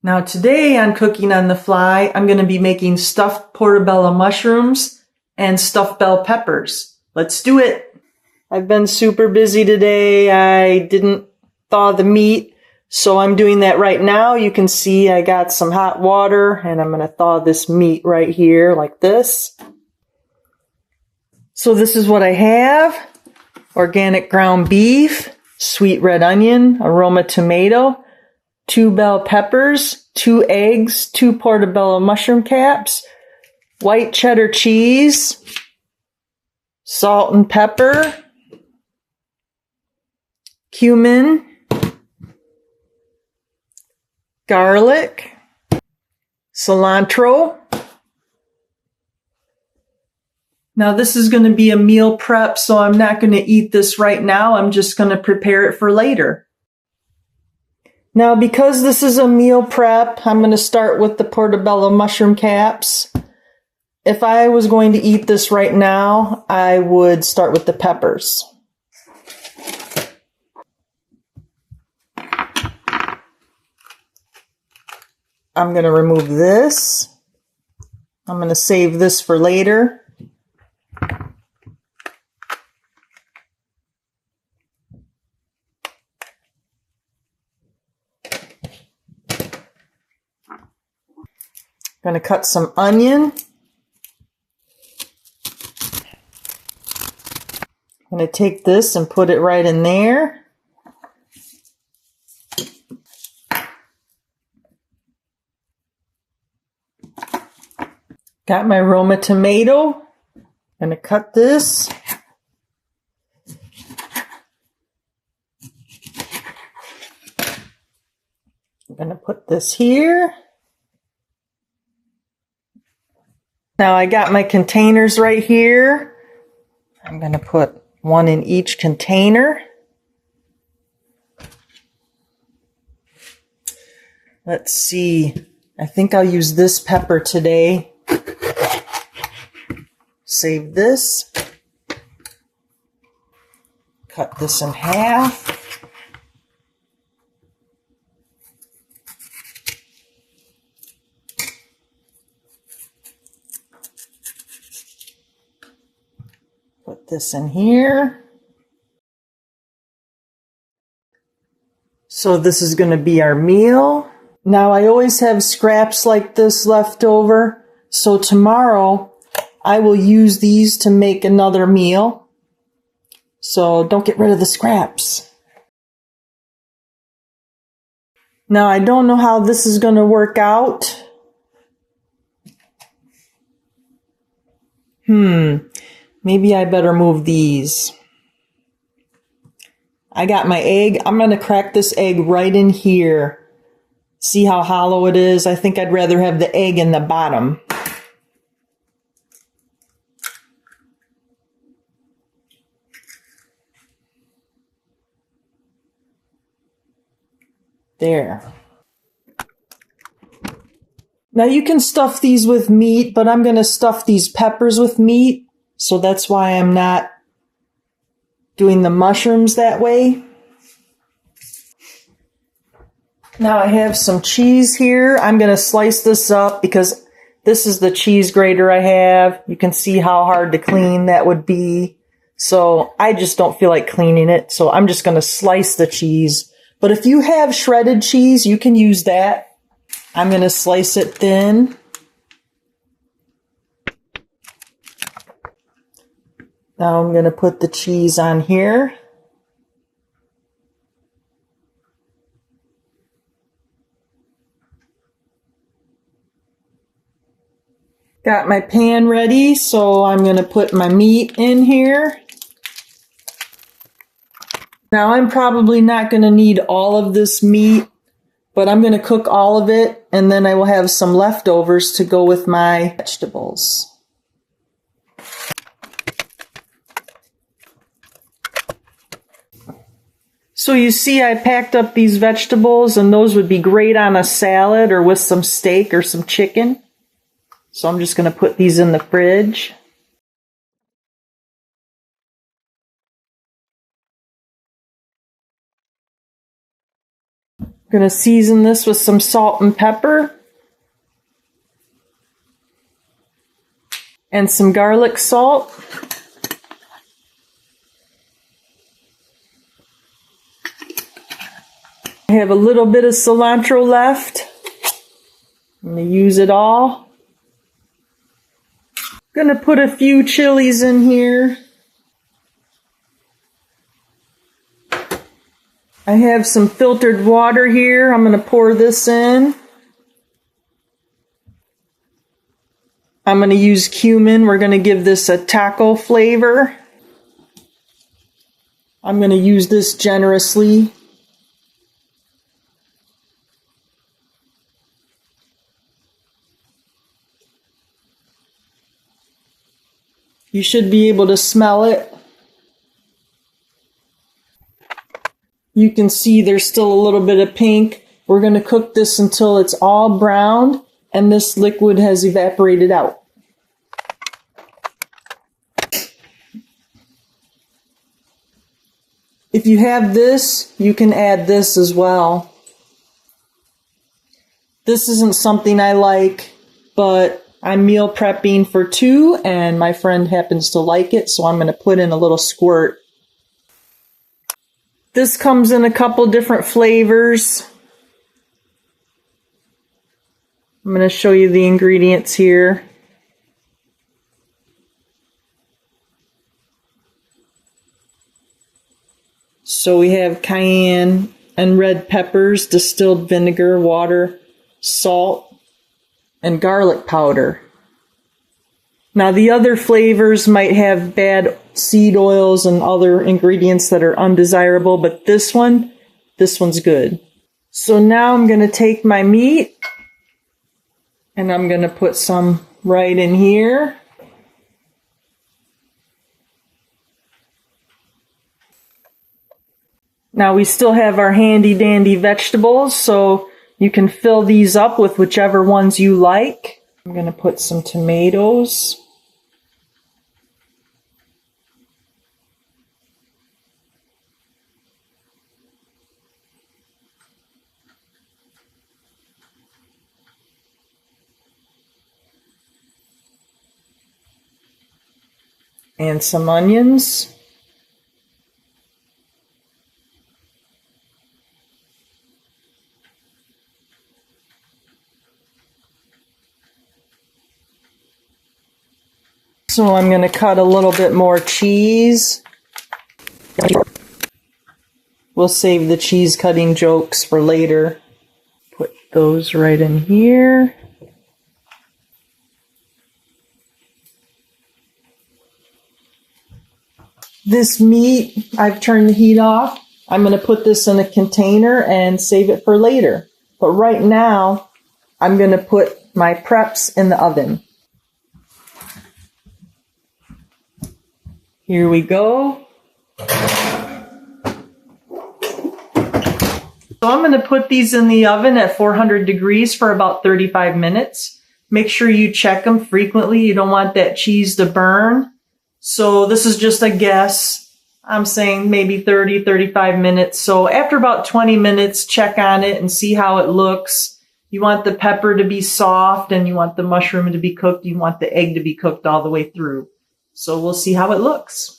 Now today on Cooking on the Fly, I'm going to be making stuffed portobello mushrooms and stuffed bell peppers. Let's do it. I've been super busy today. I didn't thaw the meat, so I'm doing that right now. You can see I got some hot water and I'm going to thaw this meat right here like this. So this is what I have. Organic ground beef, sweet red onion, aroma tomato, 2 bell peppers, 2 eggs, 2 portobello mushroom caps, white cheddar cheese, salt and pepper, cumin, garlic, cilantro. Now this is going to be a meal prep, so I'm not going to eat this right now. I'm just going to prepare it for later. Now because this is a meal prep, I'm going to start with the portobello mushroom caps. If I was going to eat this right now, I would start with the peppers. I'm going to remove this. I'm going to save this for later. I'm going to cut some onion. I'm going to take this and put it right in there. Got my Roma tomato. I'm going to cut this. I'm going to put this here. Now I got my containers right here. I'm going to put one in each container. Let's see. I think I'll use this pepper today. Save this. Cut this in half. Put this in here. So this is going to be our meal. Now I always have scraps like this left over. So tomorrow I will use these to make another meal. So don't get rid of the scraps. Now I don't know how this is going to work out. Maybe I better move these. I got my egg. I'm going to crack this egg right in here. See how hollow it is? I think I'd rather have the egg in the bottom. There. Now you can stuff these with meat, but I'm going to stuff these peppers with meat. So that's why I'm not doing the mushrooms that way. Now I have some cheese here. I'm going to slice this up because this is the cheese grater I have. You can see how hard to clean that would be. So I just don't feel like cleaning it. So I'm just going to slice the cheese. But if you have shredded cheese, you can use that. I'm going to slice it thin. Now I'm going to put the cheese on here. Got my pan ready, so I'm going to put my meat in here. Now I'm probably not going to need all of this meat, but I'm going to cook all of it, and then I will have some leftovers to go with my vegetables. So you see I packed up these vegetables, and those would be great on a salad or with some steak or some chicken. So I'm just going to put these in the fridge. I'm going to season this with some salt and pepper and some garlic salt. I have a little bit of cilantro left. I'm going to use it all. I'm going to put a few chilies in here. I have some filtered water here. I'm going to pour this in. I'm going to use cumin. We're going to give this a taco flavor. I'm going to use this generously. You should be able to smell it. You can see there's still a little bit of pink. We're going to cook this until it's all browned and this liquid has evaporated out. If you have this, you can add this as well. This isn't something I like, but I'm meal prepping for 2 and my friend happens to like it, so I'm going to put in a little squirt. This comes in a couple different flavors. I'm going to show you the ingredients here. So we have cayenne and red peppers, distilled vinegar, water, salt, and garlic powder. Now the other flavors might have bad seed oils and other ingredients that are undesirable, but this one's good. So now I'm going to take my meat and I'm going to put some right in here. Now we still have our handy dandy vegetables, so you can fill these up with whichever ones you like. I'm going to put some tomatoes. And some onions. So I'm going to cut a little bit more cheese. We'll save the cheese cutting jokes for later. Put those right in here. This meat, I've turned the heat off. I'm going to put this in a container and save it for later. But right now, I'm going to put my preps in the oven. Here we go. So I'm going to put these in the oven at 400 degrees for about 35 minutes. Make sure you check them frequently. You don't want that cheese to burn. So this is just a guess. I'm saying maybe 30, 35 minutes. So after about 20 minutes, check on it and see how it looks. You want the pepper to be soft and you want the mushroom to be cooked. You want the egg to be cooked all the way through. So we'll see how it looks.